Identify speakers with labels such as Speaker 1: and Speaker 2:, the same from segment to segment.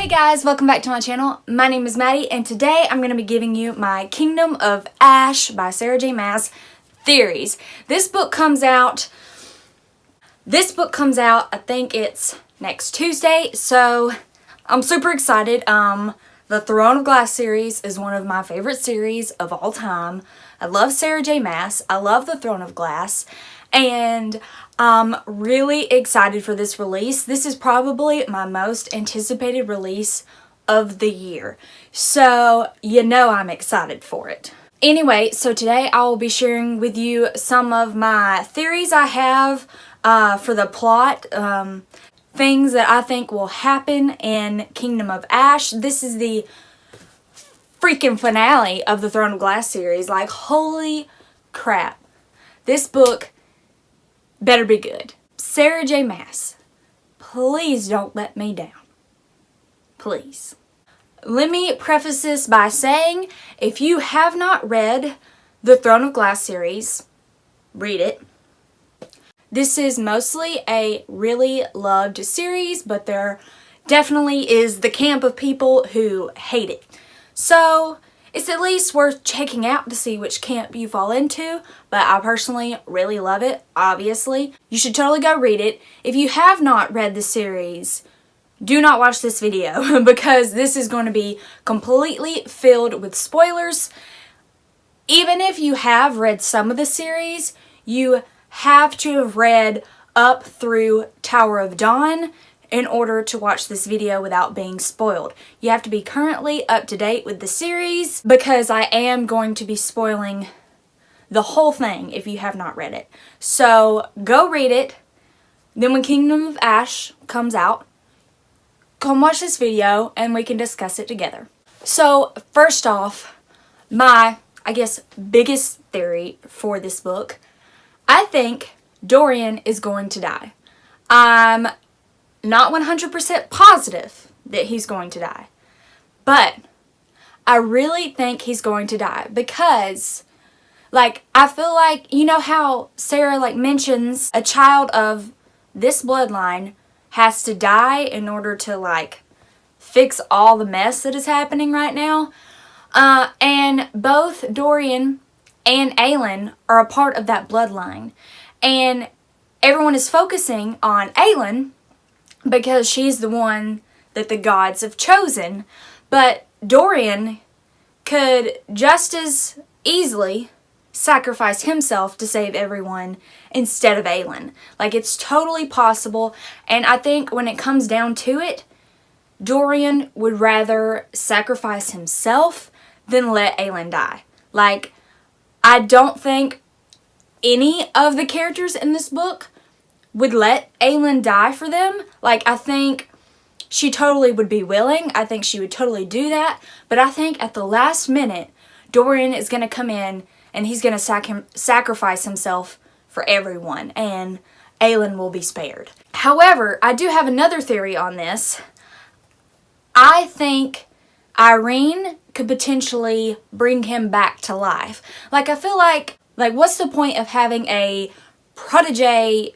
Speaker 1: guys, welcome back to my channel. My name is Maddie and today I'm going to be giving you my Kingdom of Ash by Sarah J Maas theories. This book comes out I think it's next Tuesday, so I'm super excited. The Throne of Glass series is one of my favorite series of all time. I love Sarah J Maas. I love the Throne of Glass. And I'm really excited for this release. This is probably my most anticipated release of the year. So, you know I'm excited for it. Anyway, so today I will be sharing with you some of my theories I have for the plot. Things that I think will happen in Kingdom of Ash. This is the freaking finale of the Throne of Glass series. Like, holy crap. This book better be good. Sarah J Maas, please don't let me down. Please. Let me preface this by saying, if you have not read the Throne of Glass series, read it. This is mostly a really loved series, but there definitely is the camp of people who hate it. So, it's at least worth checking out to see which camp you fall into, but I personally really love it, obviously. You should totally go read it. If you have not read the series, do not watch this video because this is going to be completely filled with spoilers. Even if you have read some of the series, you have to have read up through Tower of Dawn in order to watch this video without being spoiled. You have to be currently up to date with the series because I am going to be spoiling the whole thing if you have not read it. So go read it. Then when Kingdom of Ash comes out, come watch this video and we can discuss it together. So first off, my, I guess, biggest theory for this book, I think Dorian is going to die. I'm not 100% positive that he's going to die, but I really think he's going to die because, like, I feel like, you know how Sarah, like, mentions a child of this bloodline has to die in order to, like, fix all the mess that is happening right now, and both Dorian and Aelin are a part of that bloodline, and everyone is focusing on Aelin because she's the one that the gods have chosen, but Dorian could just as easily sacrifice himself to save everyone instead of Aelin. Like, it's totally possible, and I think when it comes down to it, Dorian would rather sacrifice himself than let Aelin die. Like, I don't think any of the characters in this book would let Aelin die for them. Like, I think she totally would be willing. I think she would totally do that. But I think at the last minute, Dorian is going to come in and he's going to sacrifice himself for everyone. And Aelin will be spared. However, I do have another theory on this. I think Irene could potentially bring him back to life. Like, I feel like what's the point of having a protege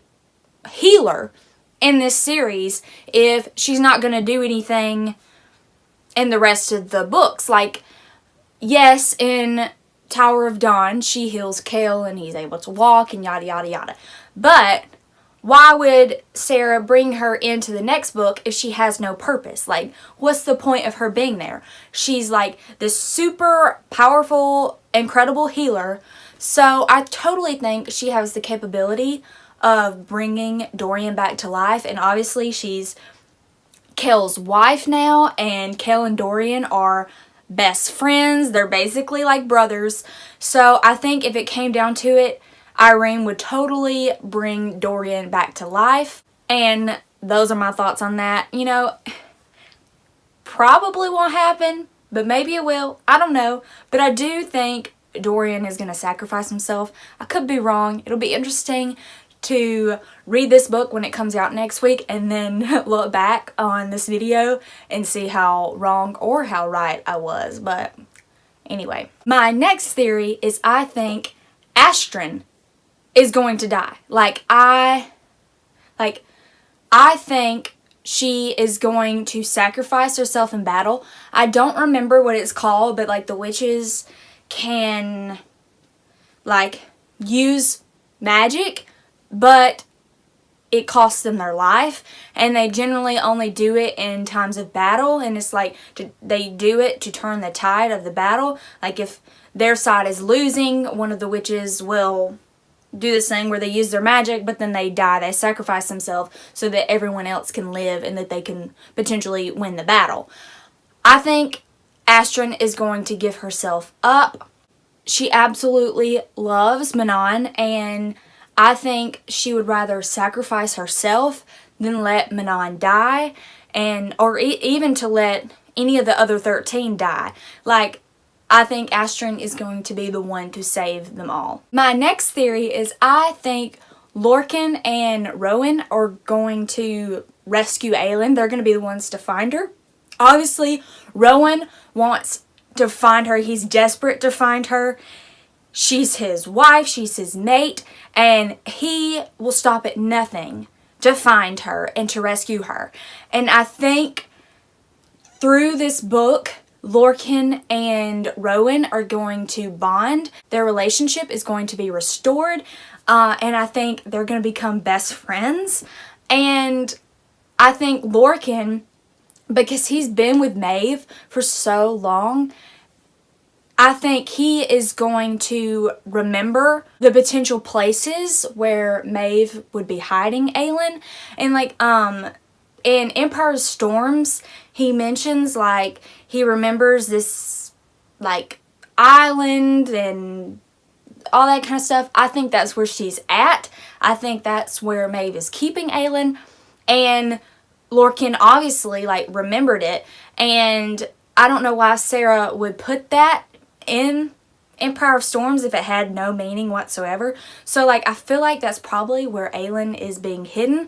Speaker 1: healer in this series if she's not going to do anything in the rest of the books? Like, yes, in Tower of Dawn, she heals Kale and he's able to walk and yada yada yada. But why would Sarah bring her into the next book if she has no purpose? Like, what's the point of her being there? She's like this super powerful, incredible healer. So I totally think she has the capability of bringing Dorian back to life. And obviously she's Kale's wife now, and Kale and Dorian are best friends. They're basically like brothers. So I think if it came down to it, Irene would totally bring Dorian back to life. And those are my thoughts on that. You know, probably won't happen, but maybe it will. I don't know. But I do think Dorian is going to sacrifice himself. I could be wrong. It'll be interesting to read this book when it comes out next week and then look back on this video and see how wrong or how right I was. But anyway, my next theory is I think Astrin is going to die. I think she is going to sacrifice herself in battle. I don't remember what it's called, but like the witches can like use magic, but it costs them their life, and they generally only do it in times of battle, and it's like they do it to turn the tide of the battle. Like if their side is losing, one of the witches will do this thing where they use their magic, but then they die. They sacrifice themselves so that everyone else can live and that they can potentially win the battle. I think Astrin is going to give herself up. She absolutely loves Manon, and I think she would rather sacrifice herself than let Manon die, or even to let any of the other 13 die. Like, I think Astrin is going to be the one to save them all. My next theory is I think Lorcan and Rowan are going to rescue Aelin. They're going to be the ones to find her. Obviously, Rowan wants to find her. He's desperate to find her. She's his wife. She's his mate. And he will stop at nothing to find her and to rescue her. And I think through this book, Lorcan and Rowan are going to bond. Their relationship is going to be restored. And I think they're going to become best friends. And I think Lorcan, because he's been with Maeve for so long, I think he is going to remember the potential places where Maeve would be hiding Aelin. And like, in Empire's Storms, he mentions like he remembers this like island and all that kind of stuff. I think that's where she's at. I think that's where Maeve is keeping Aelin. And Lorcan obviously like remembered it. And I don't know why Sarah would put that in Empire of Storms if it had no meaning whatsoever. So like I feel like that's probably where Aelin is being hidden,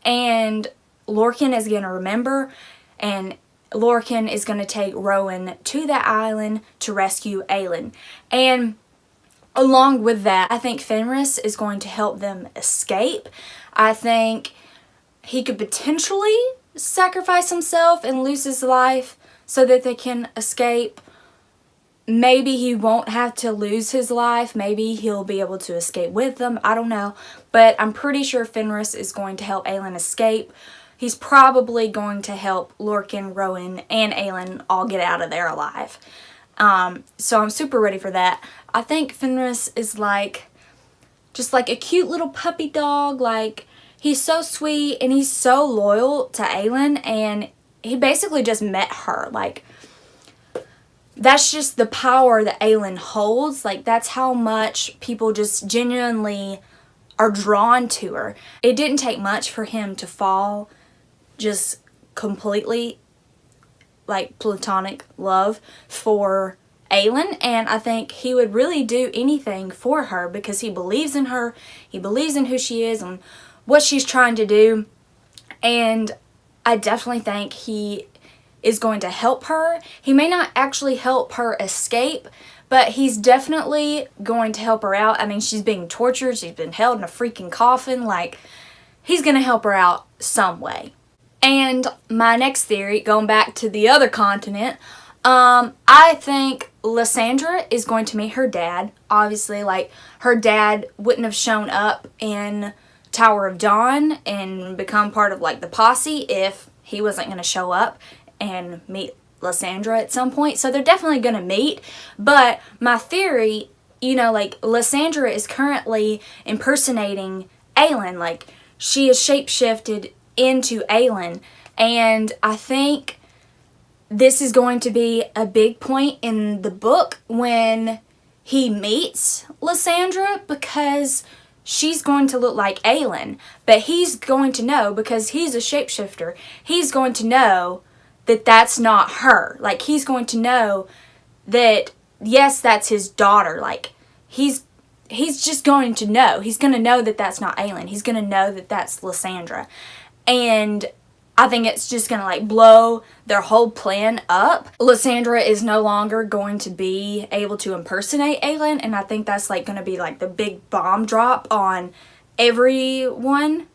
Speaker 1: and Lorcan is going to remember, and Lorcan is going to take Rowan to that island to rescue Aelin. And along with that, I think Fenris is going to help them escape. I think he could potentially sacrifice himself and lose his life so that they can escape. Maybe he won't have to lose his life. Maybe he'll be able to escape with them. I don't know. But I'm pretty sure Fenris is going to help Aelin escape. He's probably going to help Lorcan, Rowan, and Aelin all get out of there alive. So I'm super ready for that. I think Fenris is like, just like a cute little puppy dog. Like, he's so sweet and he's so loyal to Aelin, and he basically just met her. Like, that's just the power that Aelin holds. Like, that's how much people just genuinely are drawn to her. It didn't take much for him to fall just completely like platonic love for Aelin, and I think he would really do anything for her because he believes in her. He believes in who she is and what she's trying to do, and I definitely think he is going to help her. He may not actually help her escape, but he's definitely going to help her out. I mean, she's being tortured. She's been held in a freaking coffin. Like, he's going to help her out some way. And my next theory, going back to the other continent, I think Lysandra is going to meet her dad. Obviously, like, her dad wouldn't have shown up in Tower of Dawn and become part of, like, the posse if he wasn't going to show up and meet Lysandra at some point. So they're definitely going to meet. But my theory, you know, like, Lysandra is currently impersonating Aelin. Like, she is shapeshifted into Aelin. And I think this is going to be a big point in the book when he meets Lysandra, because she's going to look like Aelin. But he's going to know, because he's a shapeshifter, he's going to know that that's not her. Like, he's going to know that, yes, that's his daughter. Like, he's just going to know. He's going to know that that's not Aelin. He's going to know that that's Lysandra. And I think it's just going to, like, blow their whole plan up. Lysandra is no longer going to be able to impersonate Aelin, and I think that's, like, going to be, like, the big bomb drop on everyone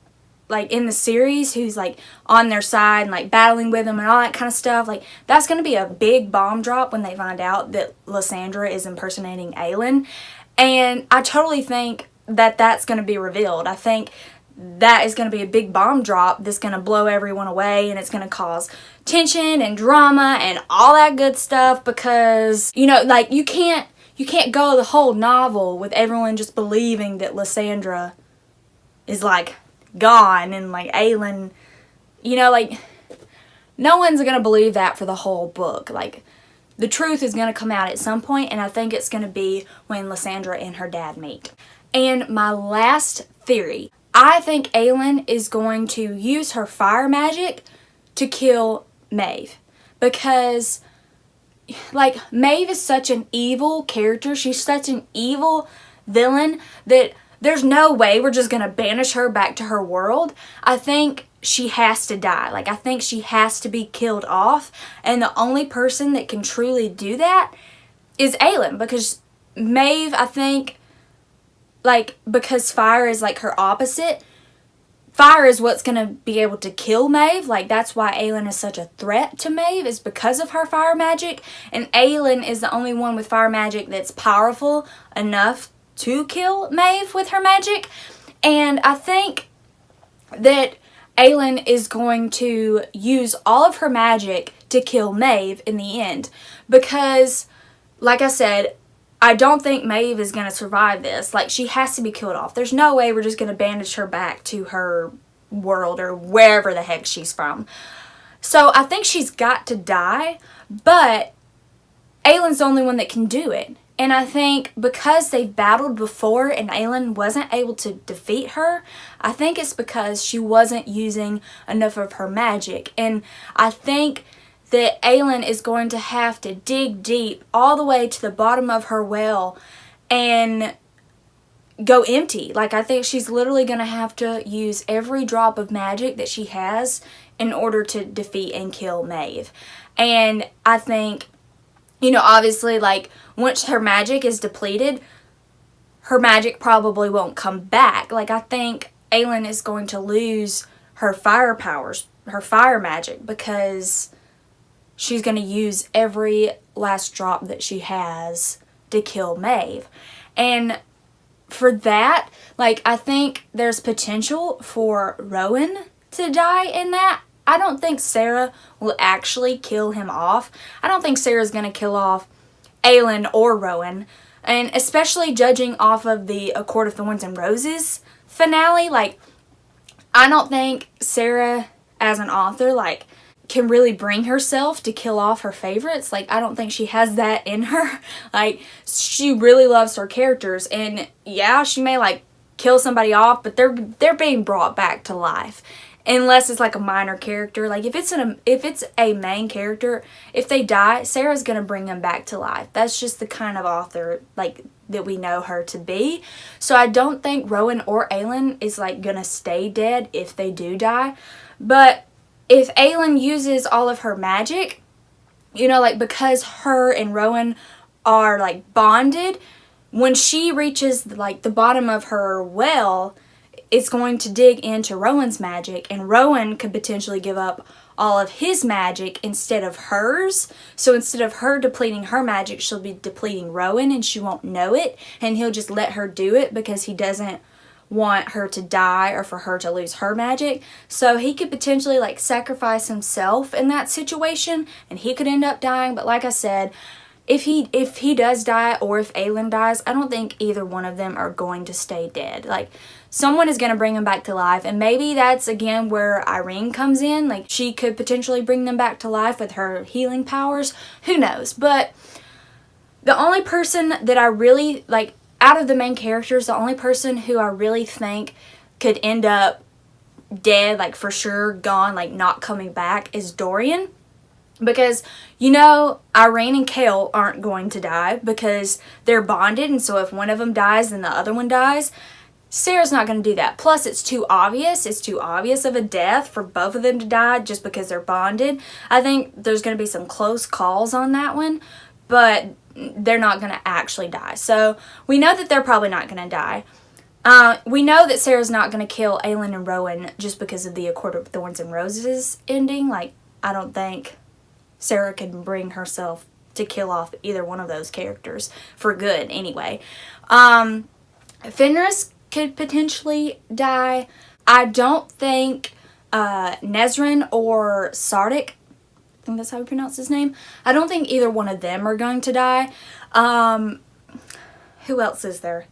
Speaker 1: like in the series who's like on their side and like battling with them and all that kind of stuff. Like that's going to be a big bomb drop when they find out that Lysandra is impersonating Aelin. And I totally think that that's going to be revealed. I think that is going to be a big bomb drop that's going to blow everyone away, and it's going to cause tension and drama and all that good stuff, because, you know, like you can't go the whole novel with everyone just believing that Lysandra is like gone and like Aelin, you know, like no one's going to believe that for the whole book. Like the truth is going to come out at some point, and I think it's going to be when Lysandra and her dad meet. And my last theory, I think Aelin is going to use her fire magic to kill Maeve, because like Maeve is such an evil character. She's such an evil villain that there's no way we're just going to banish her back to her world. I think she has to die. Like I think she has to be killed off, and the only person that can truly do that is Aelin, because Maeve, I think, like, because fire is like her opposite, fire is what's going to be able to kill Maeve. Like, that's why Aelin is such a threat to Maeve, is because of her fire magic. And Aelin is the only one with fire magic that's powerful enough to kill Maeve with her magic. And I think that Aelin is going to use all of her magic to kill Maeve in the end. Because, like I said, I don't think Maeve is going to survive this. Like, she has to be killed off. There's no way we're just going to bandage her back to her world or wherever the heck she's from. So I think she's got to die, but Aelin's the only one that can do it. And I think because they've battled before and Aelin wasn't able to defeat her, I think it's because she wasn't using enough of her magic. And I think that Aelin is going to have to dig deep all the way to the bottom of her well and go empty. Like, I think she's literally going to have to use every drop of magic that she has in order to defeat and kill Maeve. And I think, you know, obviously, like, once her magic is depleted, her magic probably won't come back. Like, I think Aelin is going to lose her fire powers, her fire magic, because she's going to use every last drop that she has to kill Maeve. And for that, like, I think there's potential for Rowan to die in that. I don't think Sarah will actually kill him off. I don't think Sarah's going to kill off Aelin or Rowan. And especially judging off of the A Court of Thorns and Roses finale, like, I don't think Sarah, as an author, like, can really bring herself to kill off her favorites. Like, I don't think she has that in her. Like, she really loves her characters, and yeah, she may like kill somebody off, but they're being brought back to life, unless it's like a minor character. Like, if it's a main character, if they die, Sarah's gonna bring them back to life. That's just the kind of author like that we know her to be. So I don't think Rowan or Aelin is like gonna stay dead if they do die. But if Aelin uses all of her magic, you know, like, because her and Rowan are like bonded, when she reaches like the bottom of her well, it's going to dig into Rowan's magic, and Rowan could potentially give up all of his magic instead of hers. So instead of her depleting her magic, she'll be depleting Rowan, and she won't know it, and he'll just let her do it because he doesn't want her to die or for her to lose her magic. So he could potentially like sacrifice himself in that situation, and he could end up dying. But like I said, if he does die, or if Aelin dies, I don't think either one of them are going to stay dead. Like, someone is going to bring them back to life, and maybe that's again where Irene comes in. Like, she could potentially bring them back to life with her healing powers. Who knows? But the only person that I really like, out of the main characters, the only person who I really think could end up dead, like for sure gone, like not coming back, is Dorian. Because, you know, Irene and Kale aren't going to die because they're bonded, and so if one of them dies, then the other one dies. Sarah's not going to do that. Plus, it's too obvious. It's too obvious of a death for both of them to die just because they're bonded. I think there's going to be some close calls on that one, but they're not going to actually die. So we know that they're probably not going to die. We know that Sarah's not going to kill Aelin and Rowan just because of the A Court of Thorns and Roses ending. Like, I don't think Sarah can bring herself to kill off either one of those characters for good anyway. Fenris could potentially die. I don't think Nesrin or Sardik, I think that's how we pronounce his name, I don't think either one of them are going to die. Who else is there?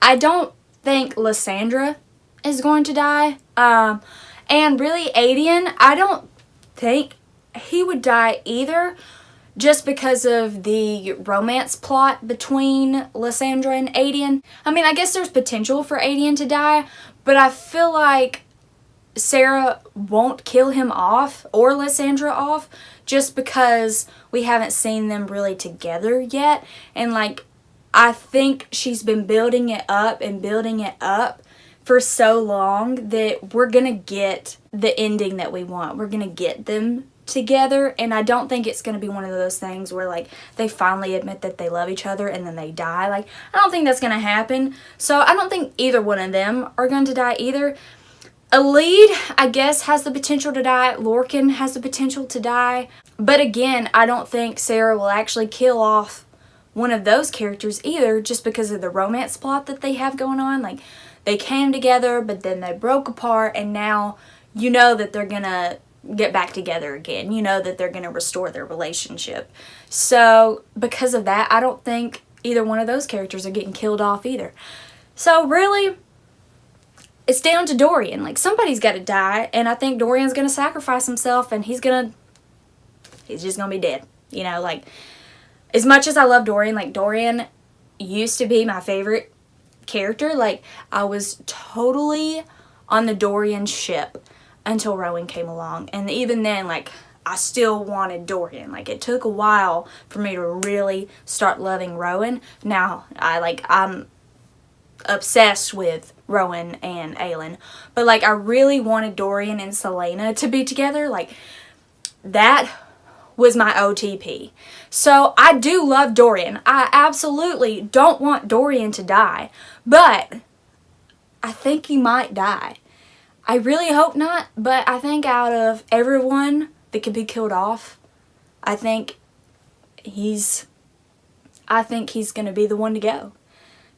Speaker 1: I don't think Lysandra is going to die. And really Aelin, I don't think he would die either, just because of the romance plot between Lysandra and Aelin. I mean, I guess there's potential for Aelin to die, but I feel like Sarah won't kill him off or Lysandra off just because we haven't seen them really together yet. And like, I think she's been building it up and building it up for so long that we're gonna get the ending that we want. We're gonna get them together, and I don't think it's going to be one of those things where like they finally admit that they love each other and then they die. Like, I don't think that's going to happen. So I don't think either one of them are going to die either. A lead, I guess, has the potential to die. Lorcan has the potential to die. But again, I don't think Sarah will actually kill off one of those characters either, just because of the romance plot that they have going on. Like, they came together, but then they broke apart, and now you know that they're going to get back together again. You know that they're going to restore their relationship. So because of that, I don't think either one of those characters are getting killed off either. So really, it's down to Dorian. Like, somebody's got to die, and I think Dorian's going to sacrifice himself, and he's just going to be dead. You know, like, as much as I love Dorian, like, Dorian used to be my favorite character. Like, I was totally on the Dorian ship until Rowan came along, and even then, like, I still wanted Dorian. Like, it took a while for me to really start loving Rowan. Now I'm obsessed with Rowan and Aelin, but like, I really wanted Dorian and Selena to be together. Like, that was my OTP. So I do love Dorian. I absolutely don't want Dorian to die, but I think he might die. I really hope not, but I think out of everyone that could be killed off, I think he's going to be the one to go.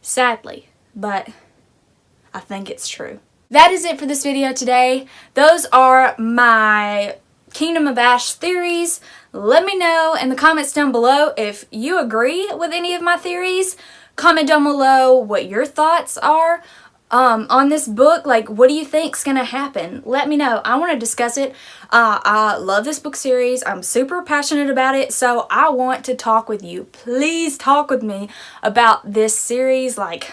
Speaker 1: Sadly, but I think it's true. That is it for this video today. Those are my Kingdom of Ash theories. Let me know in the comments down below if you agree with any of my theories. Comment down below what your thoughts are on this book. Like, what do you think's gonna happen? Let me know. I want to discuss it. I love this book series. I'm super passionate about it, so I want to talk with you. Please talk with me about this series. Like,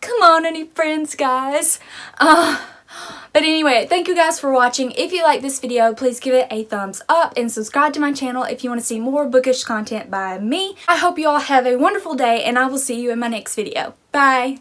Speaker 1: come on, any friends, guys? But anyway, thank you guys for watching. If you like this video, please give it a thumbs up and subscribe to my channel if you want to see more bookish content by me. I hope you all have a wonderful day, and I will see you in my next video. Bye!